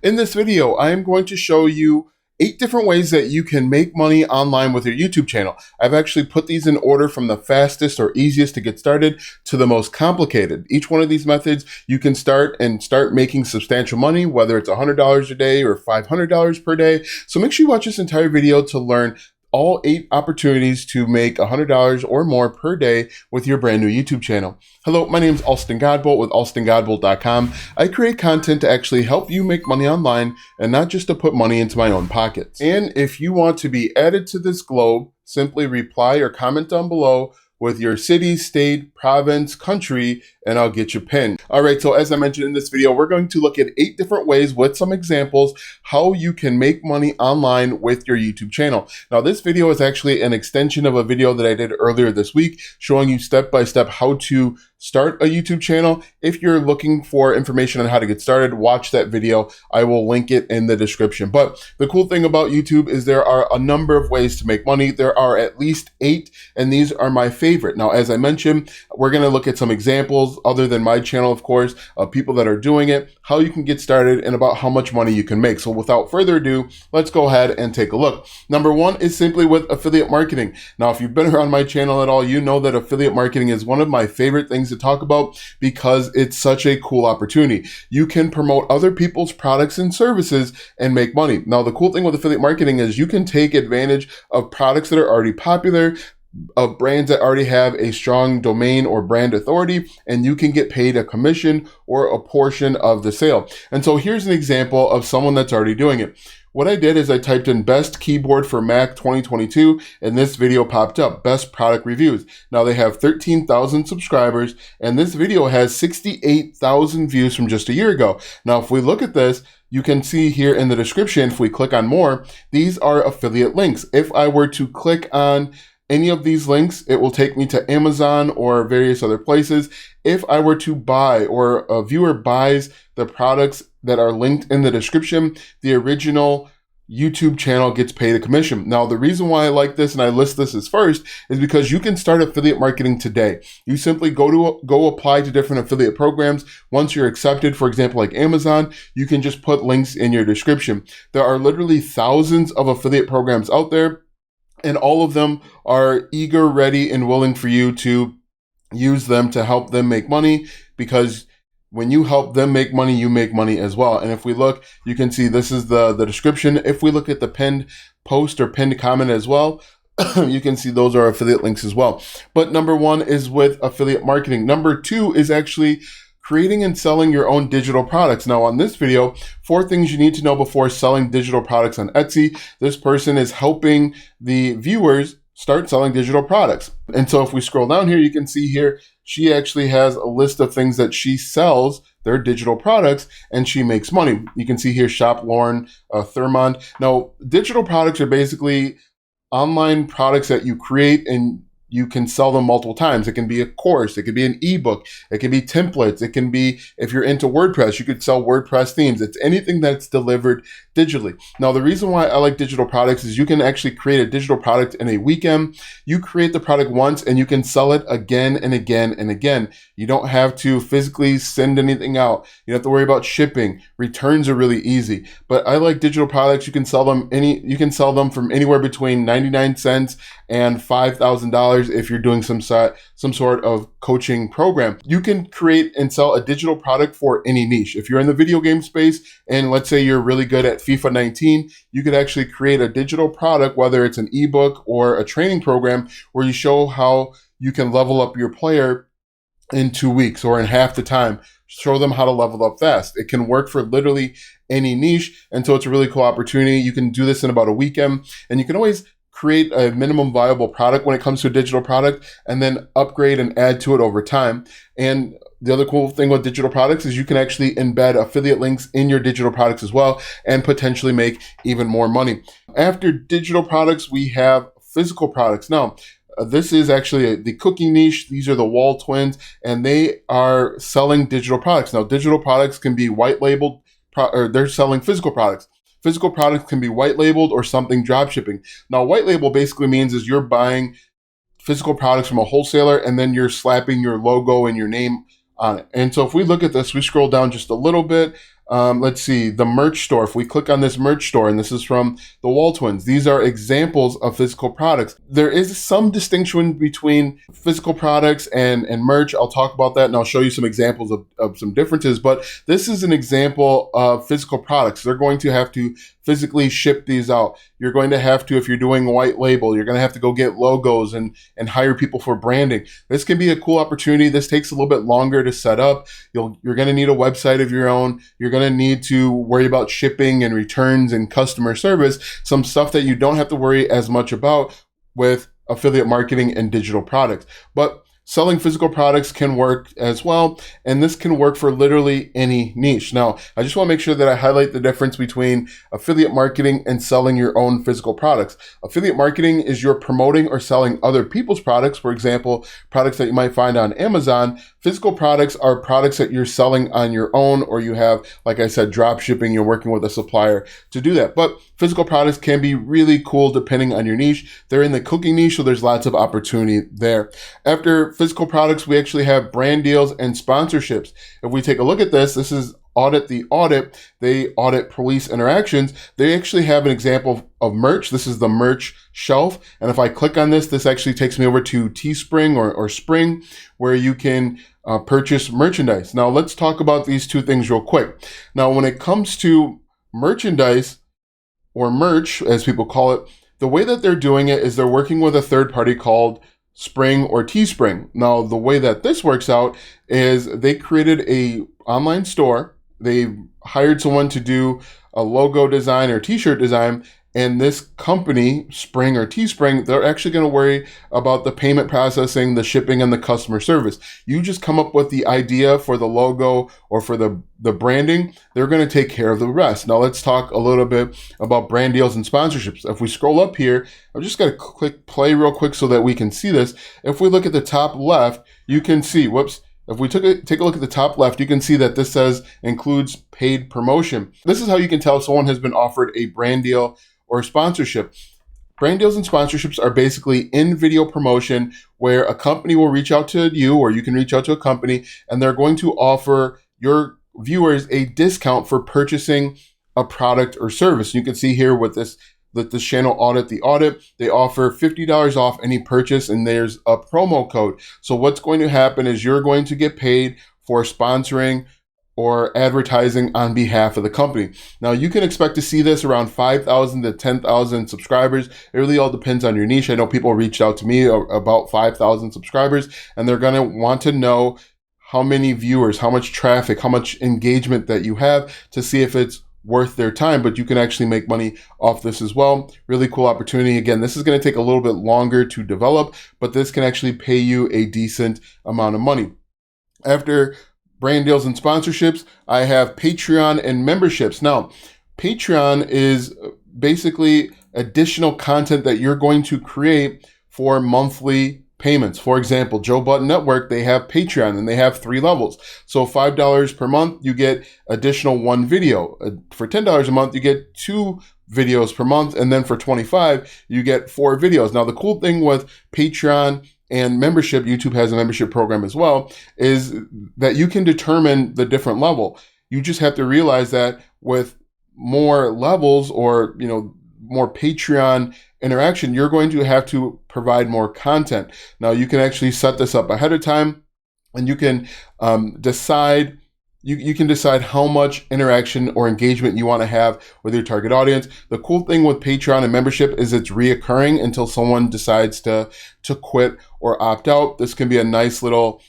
In this video, I am going to show you 8 different ways that you can make money online with your YouTube channel. I've actually put these in order from the fastest or easiest to get started to the most complicated. Each one of these methods, you can start making substantial money, whether it's $100 a day or $500 per day. So make sure you watch this entire video to learn all 8 opportunities to make $100 or more per day with your brand new YouTube channel. Hello, my name is Alston Godbolt with alstongodbolt.com. I create content to actually help you make money online and not just to put money into my own pockets. And if you want to be added to this globe, simply reply or comment down below with your city, state, province, country, and I'll get you pinned. All right, so as I mentioned in this video, we're going to look at 8 different ways with some examples how you can make money online with your YouTube channel. Now, this video is actually an extension of a video that I did earlier this week showing you step-by-step how to start a YouTube channel. If you're looking for information on how to get started, watch that video. I will link it in the description. But the cool thing about YouTube is there are a number of ways to make money. There are at least 8, and these are my favorite. Now, as I mentioned, we're going to look at some examples other than my channel, of course, of people that are doing it, how you can get started, and about how much money you can make. So without further ado, let's go ahead and take a look. Number 1 is simply with affiliate marketing. Now, if you've been around my channel at all, you know that affiliate marketing is one of my favorite things to talk about because it's such a cool opportunity. You can promote other people's products and services and make money. Now, the cool thing with affiliate marketing is you can take advantage of products that are already popular, of brands that already have a strong domain or brand authority, and you can get paid a commission or a portion of the sale. And so here's an example of someone that's already doing it. What I did is I typed in best keyboard for Mac 2022, and this video popped up, best product reviews. Now they have 13,000 subscribers, and this video has 68,000 views from just a year ago. Now, if we look at this, you can see here in the description, if we click on more, these are affiliate links. If I were to click on any of these links, it will take me to Amazon or various other places. If I were to buy, or a viewer buys the products that are linked in the description, the original YouTube channel gets paid a commission. Now, the reason why I like this and I list this as first is because you can start affiliate marketing today. You simply go apply to different affiliate programs. Once you're accepted, for example, like Amazon, you can just put links in your description. There are literally thousands of affiliate programs out there, and all of them are eager, ready, and willing for you to use them to help them make money, because when you help them make money, you make money as well. And if we look, you can see this is the description. If we look at the pinned post or pinned comment as well, you can see those are affiliate links as well. But number 1 is with affiliate marketing. Number 2 is actually creating and selling your own digital products. Now, on this video, 4 things you need to know before selling digital products on Etsy. This person is helping the viewers start selling digital products. And so if we scroll down here, you can see here, she actually has a list of things that she sells, their digital products, and she makes money. You can see here, Shop Lauren, Thermond. Now, digital products are basically online products that you create and you can sell them multiple times. It can be a course, it could be an ebook, it can be templates, it can be, if you're into WordPress, you could sell WordPress themes. It's anything that's delivered digitally. Now, the reason why I like digital products is you can actually create a digital product in a weekend. You create the product once and you can sell it again and again and again. You don't have to physically send anything out. You don't have to worry about shipping. Returns are really easy. But I like digital products. You can sell them from anywhere between 99 cents and $5,000 if you're doing some sort of coaching program. You can create and sell a digital product for any niche. If you're in the video game space and let's say you're really good at FIFA 19, you could actually create a digital product, whether it's an ebook or a training program, where you show how you can level up your player in 2 weeks or in half the time. Show them how to level up fast. It can work for literally any niche. And so it's a really cool opportunity. You can do this in about a weekend, and you can always create a minimum viable product when it comes to a digital product and then upgrade and add to it over time. And the other cool thing with digital products is you can actually embed affiliate links in your digital products as well and potentially make even more money. After digital products, we have physical products. Now, this is actually the cooking niche. These are the Wall twins, and they are selling digital products. Now, digital products can be white labeled, or they're selling physical products. Physical products can be white labeled or something drop shipping. Now, white label basically means is you're buying physical products from a wholesaler and then you're slapping your logo and your name on it. And so if we look at this, we scroll down just a little bit, Let's see, the merch store. If we click on this merch store, and this is from the Wall Twins, these are examples of physical products. There is some distinction between physical products and merch. I'll talk about that, and I'll show you some examples of some differences, but this is an example of physical products. They're going to have to physically ship these out. You're going to have to, if you're doing white label, you're going to have to go get logos and hire people for branding. This can be a cool opportunity. This takes a little bit longer to set up. You're going to need a website of your own. You're going to need to worry about shipping and returns and customer service, some stuff that you don't have to worry as much about with affiliate marketing and digital products. But selling physical products can work as well, and this can work for literally any niche. Now, I just want to make sure that I highlight the difference between affiliate marketing and selling your own physical products. Affiliate marketing is you're promoting or selling other people's products, for example, products that you might find on Amazon. Physical products are products that you're selling on your own, or you have, like I said, drop shipping, you're working with a supplier to do that. But physical products can be really cool depending on your niche. They're in the cooking niche, so there's lots of opportunity there. After physical products, we actually have brand deals and sponsorships. If we take a look at this, this is Audit the Audit. They audit police interactions. They actually have an example of merch. This is the merch shelf. And if I click on this, this actually takes me over to Teespring or Spring, where you can purchase merchandise. Now, let's talk about these two things real quick. Now, when it comes to merchandise, or merch, as people call it, the way that they're doing it is they're working with a third party called Spring or Teespring. Now, the way that this works out is they created a online store. They hired someone to do a logo design or t-shirt design, and this company, Spring or Teespring, they're actually going to worry about the payment processing, the shipping, and the customer service. You just come up with the idea for the logo or for the branding. They're going to take care of the rest. Now let's talk a little bit about brand deals and sponsorships. If we scroll up here, I'm just going to click play real quick so that we can see this. If we look at the top left, you can see, if we take a look at the top left, you can see that this says includes paid promotion. This is how you can tell if someone has been offered a brand deal or sponsorship. Brand deals and sponsorships are basically in-video promotion where a company will reach out to you, or you can reach out to a company, and they're going to offer your viewers a discount for purchasing a product or service. You can see here with this channel, Audit the Audit, they offer $50 off any purchase, and there's a promo code. So what's going to happen is you're going to get paid for sponsoring or advertising on behalf of the company. Now, you can expect to see this around 5,000 to 10,000 subscribers. It really all depends on your niche. I know people reached out to me about 5,000 subscribers, and they're gonna want to know how many viewers, how much traffic, how much engagement that you have to see if it's worth their time, but you can actually make money off this as well. Really cool opportunity. Again, this is going to take a little bit longer to develop, but this can actually pay you a decent amount of money. After brand deals and sponsorships, I have Patreon and memberships. Now, Patreon is basically additional content that you're going to create for monthly payments. For example, Joe Button Network, they have Patreon and they have 3 levels. So $5 per month, you get additional 1 video. For $10 a month, you get 2 videos per month. And then for $25, you get 4 videos. Now, the cool thing with Patreon and membership, YouTube has a membership program as well, is that you can determine the different level. You just have to realize that with more levels, or more Patreon interaction, you're going to have to provide more content. Now, you can actually set this up ahead of time, and you can decide. You can decide how much interaction or engagement you want to have with your target audience. The cool thing with Patreon and membership is it's reoccurring until someone decides to quit or opt out. This can be a nice little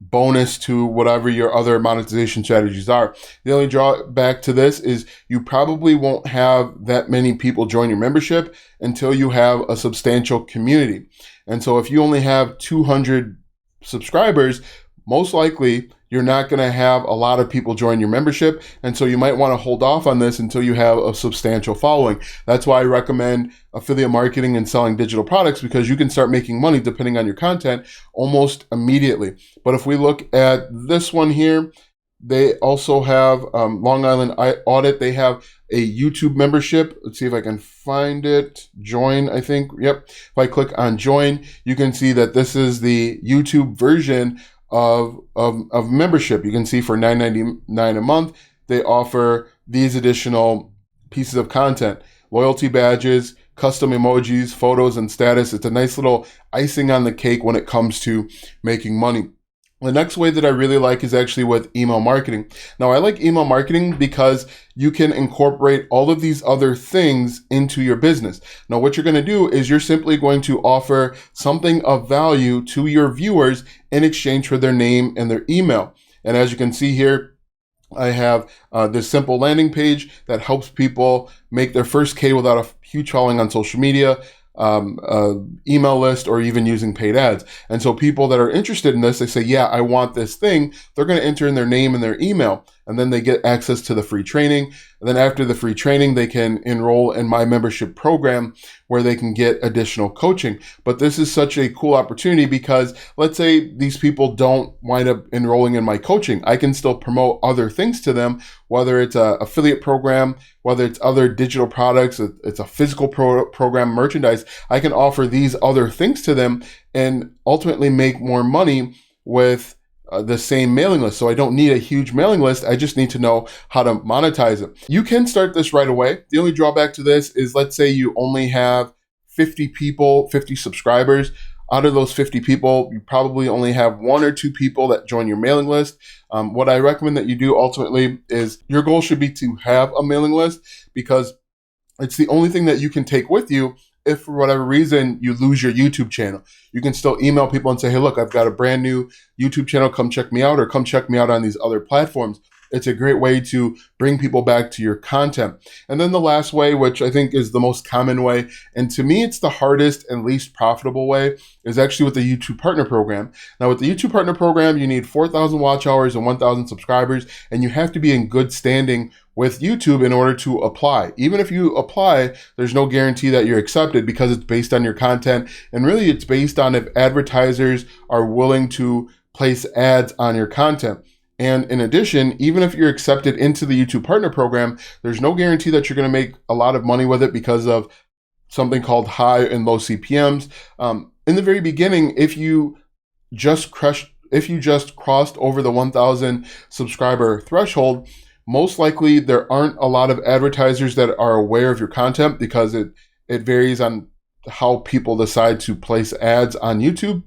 bonus to whatever your other monetization strategies are. The only drawback to this is you probably won't have that many people join your membership until you have a substantial community. And so if you only have 200 subscribers, most likely you're not going to have a lot of people join your membership. And so you might want to hold off on this until you have a substantial following. That's why I recommend affiliate marketing and selling digital products, because you can start making money depending on your content almost immediately. But if we look at this one here, they also have Long Island Audit. They have a YouTube membership. Let's see if I can find it. Join, I think. Yep. If I click on join, you can see that this is the YouTube version of membership. You can see for $9.99 a month, they offer these additional pieces of content: loyalty badges, custom emojis, photos, and status. It's a nice little icing on the cake when it comes to making money. The next way that I really like is actually with email marketing. Now, I like email marketing because you can incorporate all of these other things into your business. Now, what you're going to do is you're simply going to offer something of value to your viewers in exchange for their name and their email. And as you can see here, I have this simple landing page that helps people make their first K without a huge following on social media, email list, or even using paid ads. And so people that are interested in this, they say, yeah, I want this thing. They're going to enter in their name and their email, and then they get access to the free training. And then after the free training, they can enroll in my membership program where they can get additional coaching. But this is such a cool opportunity because let's say these people don't wind up enrolling in my coaching. I can still promote other things to them, whether it's an affiliate program, whether it's other digital products, it's a physical program, merchandise. I can offer these other things to them and ultimately make more money with the same mailing list. So I don't need a huge mailing list. I just need to know how to monetize it. You can start this right away. The only drawback to this is, let's say you only have 50 people, 50 subscribers. Out of those 50 people, you probably only have 1 or 2 people that join your mailing list. What I recommend that you do ultimately is your goal should be to have a mailing list, because it's the only thing that you can take with you if for whatever reason you lose your YouTube channel. You can still email people and say, hey, look, I've got a brand new YouTube channel. Come check me out, or come check me out on these other platforms. It's a great way to bring people back to your content. And then the last way, which I think is the most common way, and to me it's the hardest and least profitable way, is actually with the YouTube Partner Program. Now, with the YouTube Partner Program, you need 4,000 watch hours and 1,000 subscribers, and you have to be in good standing with YouTube in order to apply. Even if you apply, there's no guarantee that you're accepted, because it's based on your content, and really it's based on if advertisers are willing to place ads on your content. And in addition, even if you're accepted into the YouTube Partner Program, there's no guarantee that you're going to make a lot of money with it because of something called high and low CPMs. In the very beginning, if you just crossed over the 1,000 subscriber threshold, most likely there aren't a lot of advertisers that are aware of your content, because it varies on how people decide to place ads on YouTube.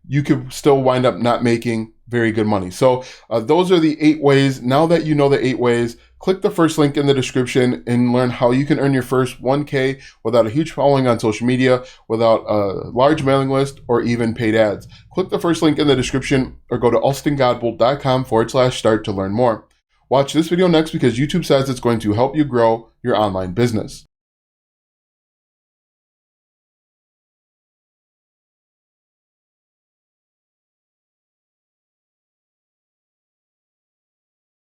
You could still wind up not making very good money. So those are the 8 ways. Now that you know the 8 ways, click the first link in the description and learn how you can earn your first 1K without a huge following on social media, without a large mailing list, or even paid ads. Click the first link in the description, or go to alstongodbolt.com/start to learn more. Watch this video next, because YouTube says it's going to help you grow your online business.